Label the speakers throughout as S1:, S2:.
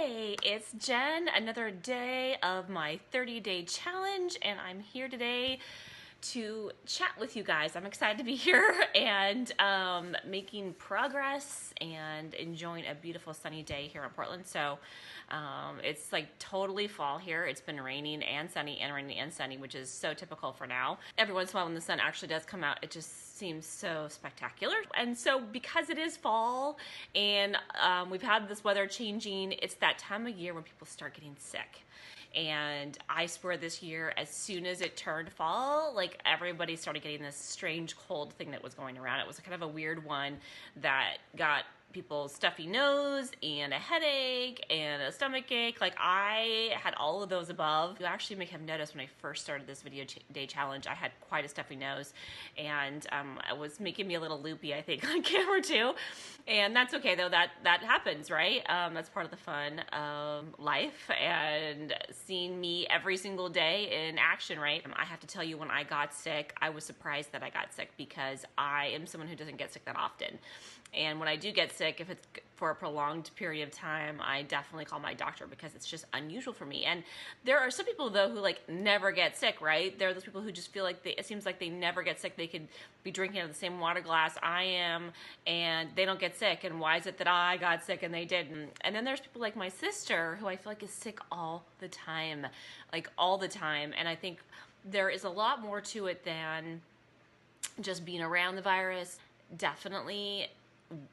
S1: Hey, it's Jen, another day of my 30-day challenge, and I'm here today to chat with you guys. I'm excited to be here and making progress and enjoying a beautiful sunny day here in Portland. So it's like totally fall here. It's been raining and sunny and rainy and sunny, which is so typical for now. Every once in a while when the sun actually does come out, it just seems so spectacular. And so because it is fall and we've had this weather changing, it's that time of year when people start getting sick. And I swear this year, as soon as it turned fall, like everybody started getting this strange cold thing that was going around. It was kind of a weird one that got people's stuffy nose and a headache and a stomach ache. Like I had all of those above. You actually may have noticed when I first started this video day challenge, I had quite a stuffy nose and it was making me a little loopy, I think, on camera too. And that's okay though, that happens, right? That's part of the fun of life and seeing me every single day in action, right? I have to tell you, when I got sick, I was surprised that I got sick because I am someone who doesn't get sick that often. And when I do get sick, if it's for a prolonged period of time, I definitely call my doctor because it's just unusual for me. And there are some people though who like never get sick, right? There are those people who just feel like it seems like they never get sick. They could be drinking out of the same water glass I am and they don't get sick. And why is it that I got sick and they didn't? And then there's people like my sister who I feel like is sick all the time, like all the time. And I think there is a lot more to it than just being around the virus. Definitely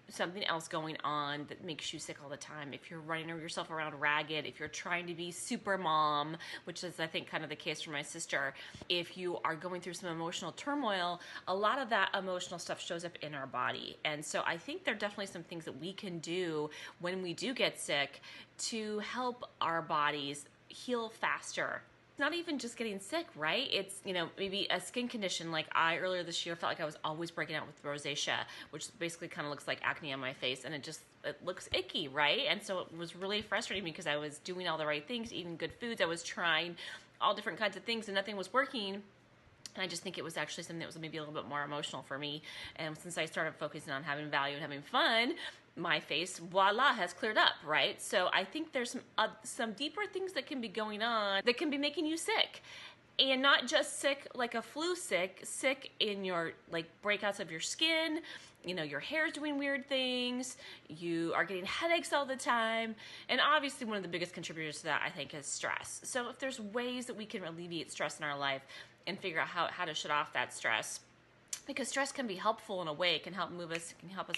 S1: something else going on that makes you sick all the time. If you're running yourself around ragged, if you're trying to be super mom, which is I think kind of the case for my sister, if you are going through some emotional turmoil, a lot of that emotional stuff shows up in our body. And so I think there are definitely some things that we can do when we do get sick to help our bodies heal faster. Not even just getting sick, right? It's, you know, maybe a skin condition. Like I earlier this year felt like I was always breaking out with rosacea, which basically kind of looks like acne on my face, and it looks icky, right? And so it was really frustrating me because I was doing all the right things, eating good foods, I was trying all different kinds of things and nothing was working. And I just think it was actually something that was maybe a little bit more emotional for me. And since I started focusing on having value and having fun, my face, voila, has cleared up, right? So I think there's some deeper things that can be going on that can be making you sick. And not just sick like a flu sick in your like breakouts of your skin, you know, your hair's doing weird things, you are getting headaches all the time. And obviously one of the biggest contributors to that, I think, is stress. So if there's ways that we can alleviate stress in our life and figure out how to shut off that stress, because stress can be helpful in a way. It can help move us, can help us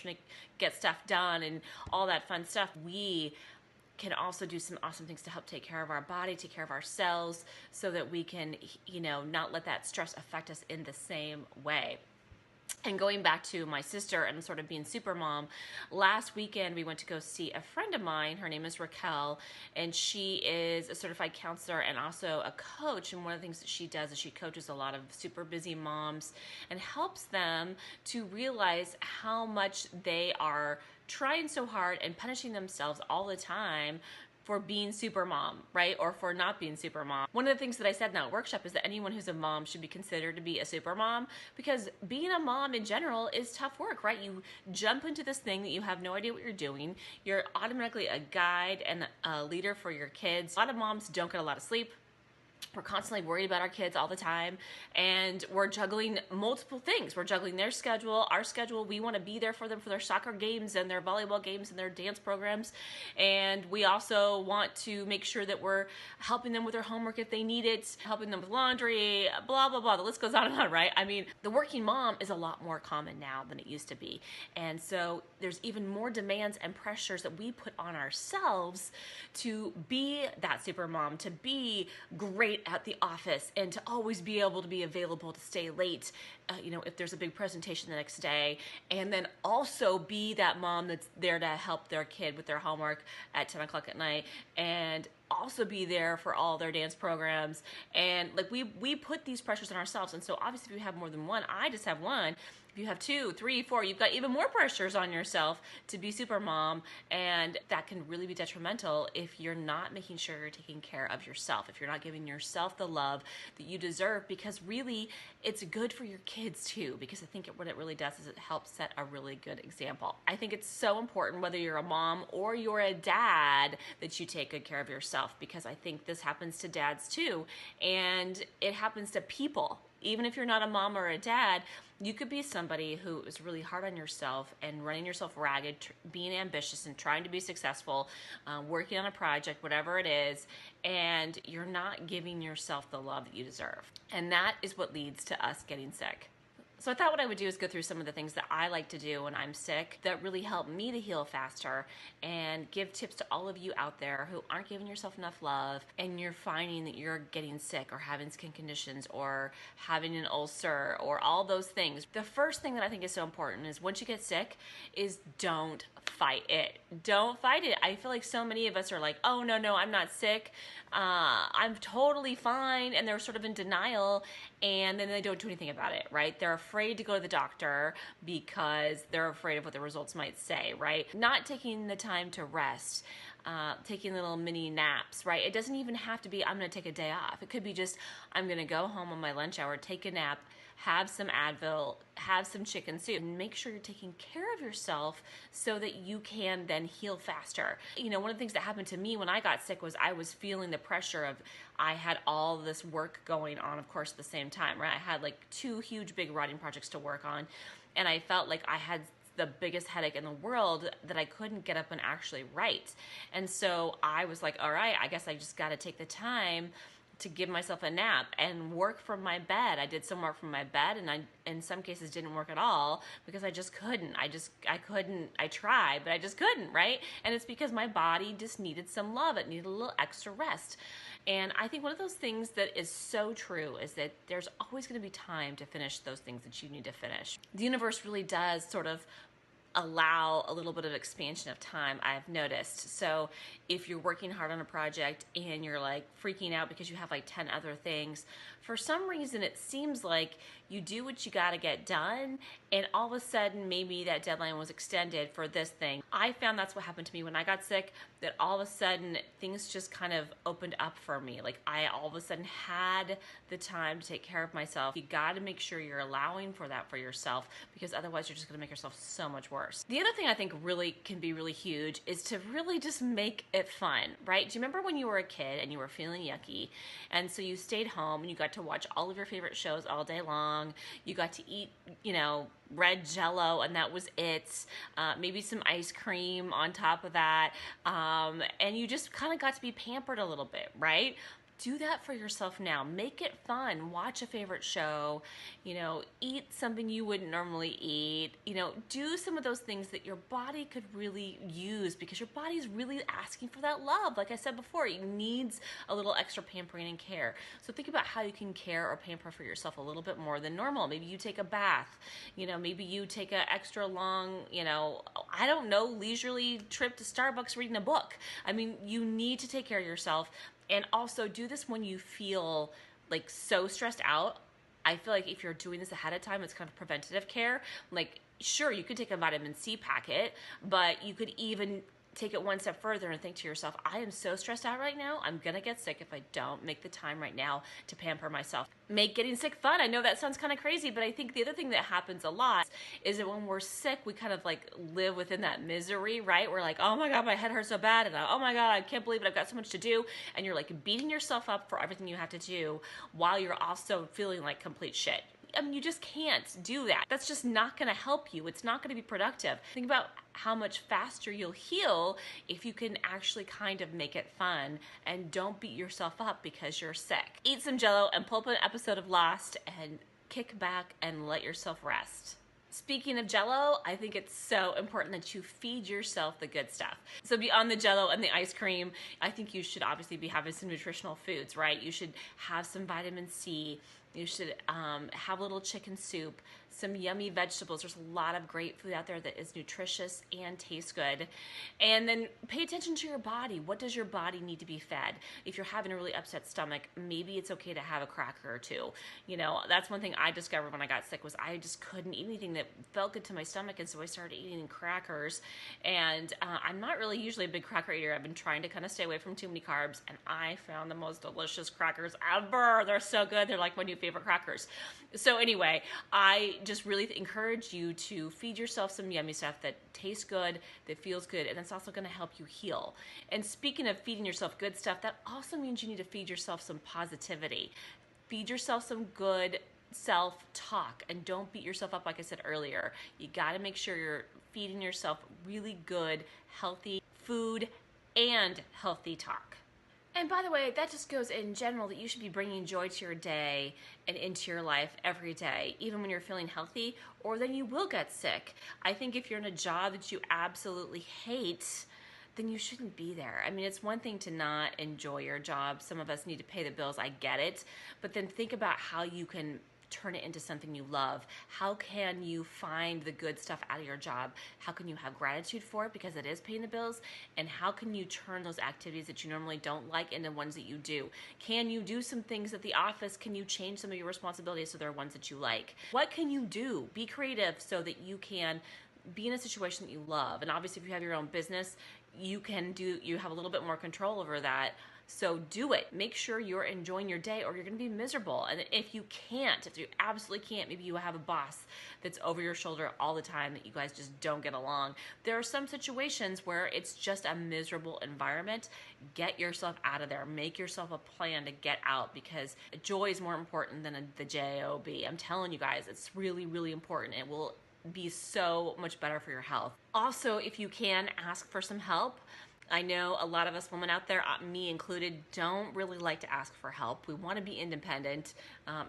S1: get stuff done and all that fun stuff. We can also do some awesome things to help take care of our body, take care of ourselves, so that we can, you know, not let that stress affect us in the same way. And going back to my sister and sort of being super mom, last weekend we went to go see a friend of mine. Her name is Raquel, and she is a certified counselor and also a coach. And one of the things that she does is she coaches a lot of super busy moms and helps them to realize how much they are trying so hard and punishing themselves all the time for being super mom, right? Or for not being super mom. One of the things that I said in that workshop is that anyone who's a mom should be considered to be a super mom, because being a mom in general is tough work, right? You jump into this thing that you have no idea what you're doing. You're automatically a guide and a leader for your kids. A lot of moms don't get a lot of sleep. We're constantly worried about our kids all the time, and we're juggling multiple things. We're juggling their schedule, our schedule. We want to be there for them for their soccer games and their volleyball games and their dance programs. And we also want to make sure that we're helping them with their homework if they need it, helping them with laundry, blah, blah, blah. The list goes on and on, right? I mean, the working mom is a lot more common now than it used to be. And so there's even more demands and pressures that we put on ourselves to be that super mom, to be great at the office, and to always be able to be available to stay late, you know, if there's a big presentation the next day, and then also be that mom that's there to help their kid with their homework at 10 o'clock at night, and also be there for all their dance programs. And like we put these pressures on ourselves. And so obviously if you have more than one, I just have one, If you have 2, 3, 4, you've got even more pressures on yourself to be super mom, and that can really be detrimental if you're not making sure you're taking care of yourself, if you're not giving yourself the love that you deserve, because really it's good for your kids too, because I think what it really does is it helps set a really good example. I think it's so important, whether you're a mom or you're a dad, that you take good care of yourself, because I think this happens to dads too, and it happens to people. Even if you're not a mom or a dad, you could be somebody who is really hard on yourself and running yourself ragged, being ambitious and trying to be successful, working on a project, whatever it is, and you're not giving yourself the love that you deserve. And that is what leads to us getting sick. So I thought what I would do is go through some of the things that I like to do when I'm sick that really help me to heal faster, and give tips to all of you out there who aren't giving yourself enough love and you're finding that you're getting sick or having skin conditions or having an ulcer or all those things. The first thing that I think is so important is once you get sick is don't fight it. Don't fight it. I feel like so many of us are like, oh, no, I'm not sick. I'm totally fine. And they're sort of in denial, and then they don't do anything about it, right? They're afraid to go to the doctor because they're afraid of what the results might say, right? Not taking the time to rest, taking little mini naps, right? It doesn't even have to be, I'm going to take a day off. It could be just, I'm going to go home on my lunch hour, take a nap, have some Advil, have some chicken soup, and make sure you're taking care of yourself so that you can then heal faster. You know, one of the things that happened to me when I got sick was I was feeling the pressure of, I had all this work going on, of course, at the same time, right? I had like 2 huge big writing projects to work on, and I felt like I had the biggest headache in the world that I couldn't get up and actually write. And so I was like, all right, I guess I just got to take the time to give myself a nap and work from my bed. I did some work from my bed, and I, in some cases, didn't work at all because I just couldn't. I couldn't. I tried, but I just couldn't, right? And it's because my body just needed some love. It needed a little extra rest. And I think one of those things that is so true is that there's always going to be time to finish those things that you need to finish. The universe really does sort of allow a little bit of expansion of time, I've noticed. So if you're working hard on a project and you're like freaking out because you have like 10 other things, for some reason it seems like you do what you got to get done, and all of a sudden maybe that deadline was extended for this thing. I found that's what happened to me when I got sick, that all of a sudden things just kind of opened up for me. Like I all of a sudden had the time to take care of myself. You got to make sure you're allowing for that for yourself, because otherwise you're just going to make yourself so much worse. The other thing I think really can be really huge is to really just make it fun, right? Do you remember when you were a kid and you were feeling yucky, and so you stayed home and you got to watch all of your favorite shows all day long? You got to eat, you know, red jello, and that was it. Maybe some ice cream on top of that. And you just kind of got to be pampered a little bit, right? Do that for yourself now. Make it fun. Watch a favorite show, you know, eat something you wouldn't normally eat, you know, do some of those things that your body could really use, because your body's really asking for that love. Like I said before, it needs a little extra pampering and care. So think about how you can care or pamper for yourself a little bit more than normal. Maybe you take a bath, you know, maybe you take an extra long, you know, I don't know, leisurely trip to Starbucks reading a book. I mean, you need to take care of yourself. And also do this when you feel like so stressed out. I feel like if you're doing this ahead of time, it's kind of preventative care. Like, sure, you could take a vitamin C packet, but you could even take it one step further and think to yourself, I am so stressed out right now, I'm gonna get sick if I don't make the time right now to pamper myself. Make getting sick fun. I know that sounds kind of crazy, but I think the other thing that happens a lot is that when we're sick, we kind of like live within that misery, right? We're like, oh my God, my head hurts so bad, and oh my God, I can't believe it, I've got so much to do, and you're like beating yourself up for everything you have to do while you're also feeling like complete shit. I mean, you just can't do that. That's just not going to help you. It's not going to be productive. Think about how much faster you'll heal if you can actually kind of make it fun and don't beat yourself up because you're sick. Eat some jello and pull up an episode of Lost and kick back and let yourself rest. Speaking of jello, I think it's so important that you feed yourself the good stuff. So beyond the jello and the ice cream, I think you should obviously be having some nutritional foods, right? You should have some vitamin C. You should have a little chicken soup, some yummy vegetables. There's a lot of great food out there that is nutritious and tastes good. And then pay attention to your body. What does your body need to be fed? If you're having a really upset stomach, maybe it's okay to have a cracker or two. You know, that's one thing I discovered when I got sick was I just couldn't eat anything that felt good to my stomach, and so I started eating crackers. And I'm not really usually a big cracker eater. I've been trying to kind of stay away from too many carbs, and I found the most delicious crackers ever. They're so good. They're like my new favorite crackers. So anyway, I just really encourage you to feed yourself some yummy stuff that tastes good, that feels good, and it's also going to help you heal. And speaking of feeding yourself good stuff, that also means you need to feed yourself some positivity. Feed yourself some good self-talk, and don't beat yourself up like I said earlier. You got to make sure you're feeding yourself really good, healthy food and healthy talk. And by the way, that just goes in general that you should be bringing joy to your day and into your life every day, even when you're feeling healthy, or then you will get sick. I think if you're in a job that you absolutely hate, then you shouldn't be there. I mean, it's one thing to not enjoy your job. Some of us need to pay the bills, I get it. But then think about how you can turn it into something you love. How can you find the good stuff out of your job? How can you have gratitude for it because it is paying the bills? And how can you turn those activities that you normally don't like into ones that you do? Can you do some things at the office? Can you change some of your responsibilities so they're ones that you like? What can you do? Be creative so that you can be in a situation that you love. And obviously if you have your own business, you have a little bit more control over that. So do it. Make sure you're enjoying your day or you're going to be miserable. And if you absolutely can't, maybe you have a boss that's over your shoulder all the time that you guys just don't get along. There are some situations where it's just a miserable environment. Get yourself out of there. Make yourself a plan to get out, because joy is more important than the job. I'm telling you guys, it's really, really important. It will be so much better for your health. Also, if you can, ask for some help. I know a lot of us women out there, me included, don't really like to ask for help. We want to be independent.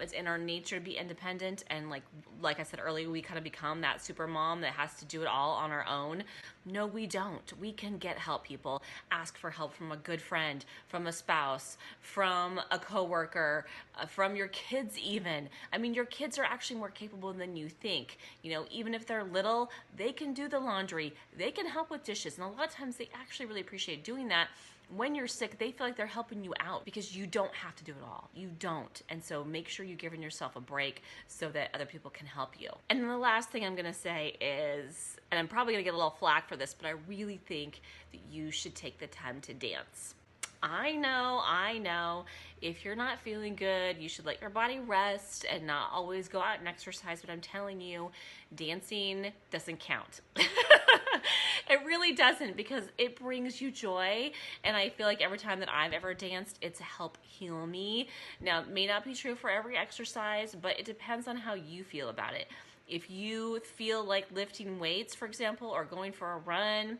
S1: It's in our nature to be independent, and like I said earlier, we kind of become that super mom that has to do it all on our own. No, we don't. We can get help, people. Ask for help from a good friend, from a spouse, from a coworker, from your kids even. I mean, your kids are actually more capable than you think. You know, even if they're little, they can do the laundry. They can help with dishes, and a lot of times they actually really appreciate doing that. When you're sick, they feel like they're helping you out because you don't have to do it all. You don't. And so make sure you're giving yourself a break so that other people can help you. And then the last thing I'm going to say is, and I'm probably going to get a little flack for this, but I really think that you should take the time to dance. I know. If you're not feeling good, you should let your body rest and not always go out and exercise. But I'm telling you, dancing doesn't count. It really doesn't, because it brings you joy. And I feel like every time that I've ever danced, it's helped heal me. Now, it may not be true for every exercise, but it depends on how you feel about it. If you feel like lifting weights, for example, or going for a run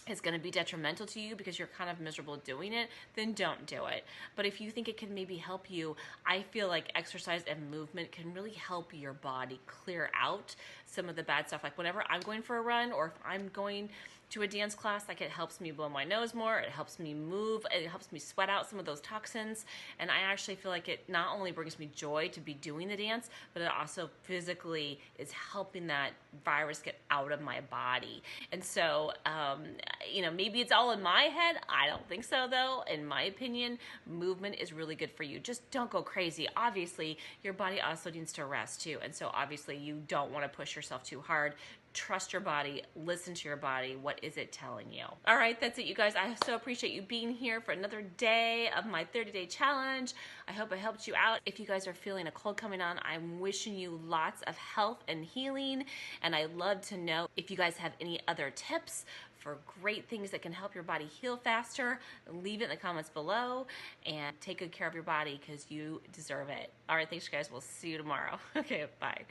S1: is going to be detrimental to you because you're kind of miserable doing it, then don't do it. But if you think it can maybe help you, I feel like exercise and movement can really help your body clear out some of the bad stuff. Like whenever I'm going for a run, or if I'm going to a dance class, like it helps me blow my nose more, it helps me move, it helps me sweat out some of those toxins, and I actually feel like it not only brings me joy to be doing the dance, but it also physically is helping that virus get out of my body. And so, you know, maybe it's all in my head. I don't think so, though. In my opinion, movement is really good for you. Just don't go crazy. Obviously, your body also needs to rest too, and so obviously you don't want to push yourself too hard. Trust your body, listen to your body. What is it telling you? All right, that's it, you guys. I so appreciate you being here for another day of my 30-day challenge. I hope it helped you out. If you guys are feeling a cold coming on, I'm wishing you lots of health and healing. And I'd love to know if you guys have any other tips for great things that can help your body heal faster. Leave it in the comments below, and take good care of your body because you deserve it. All right, thanks, guys. We'll see you tomorrow. Okay, bye.